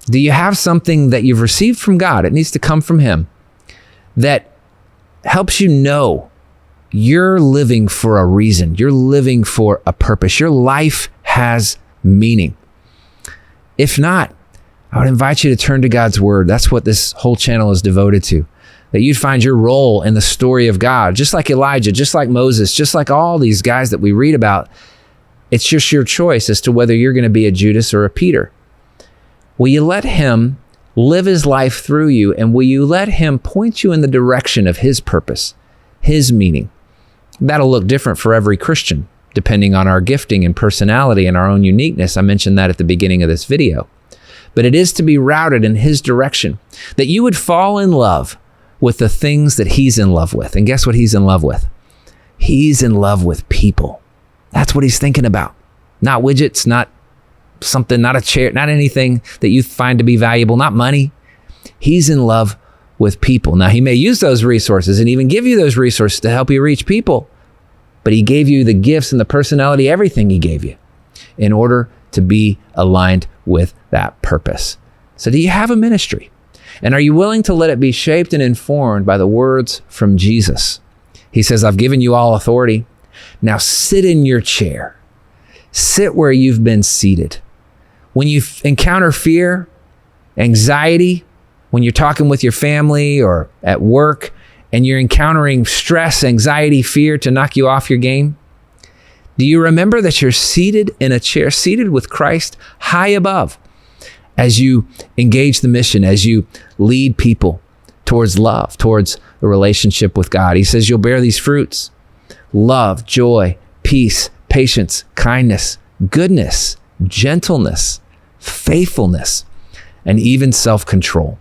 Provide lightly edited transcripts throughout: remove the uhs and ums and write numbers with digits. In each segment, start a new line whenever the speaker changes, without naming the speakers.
Do you have something that you've received from God? It needs to come from Him that helps you know you're living for a reason. You're living for a purpose. Your life has meaning. If not, I would invite you to turn to God's Word. That's what this whole channel is devoted to. That you'd find your role in the story of God, just like Elijah, just like Moses, just like all these guys that we read about. It's just your choice as to whether you're going to be a Judas or a Peter. Will you let Him live His life through you, and will you let Him point you in the direction of His purpose, His meaning? That'll look different for every Christian, depending on our gifting and personality and our own uniqueness. I mentioned that at the beginning of this video. But it is to be routed in His direction, that you would fall in love with the things that He's in love with. And guess what He's in love with? He's in love with people. That's what He's thinking about. Not widgets, not something, not a chair, not anything that you find to be valuable, not money. He's in love with people. Now, He may use those resources and even give you those resources to help you reach people, but He gave you the gifts and the personality, everything He gave you in order to be aligned with that purpose. So do you have a ministry? And are you willing to let it be shaped and informed by the words from Jesus? He says, I've given you all authority. Now sit in your chair. Sit where you've been seated. When you encounter fear, anxiety, when you're talking with your family or at work and you're encountering stress, anxiety, fear to knock you off your game, do you remember that you're seated in a chair, seated with Christ high above as you engage the mission, as you lead people towards love, towards the relationship with God? He says you'll bear these fruits: love, joy, peace, patience, kindness, goodness, gentleness, faithfulness, and even self-control.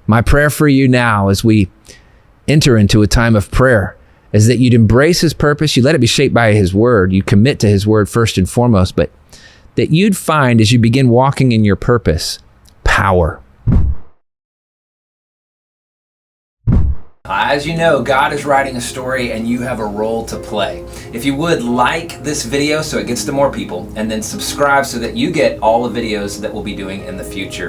My prayer for you now as we enter into a time of prayer is that you'd embrace His purpose, you let it be shaped by His Word, you commit to His Word first and foremost, but that you'd find as you begin walking in your purpose, power. As you know, God is writing a story and you have a role to play. If you would, like this video so it gets to more people, and then subscribe so that you get all the videos that we'll be doing in the future.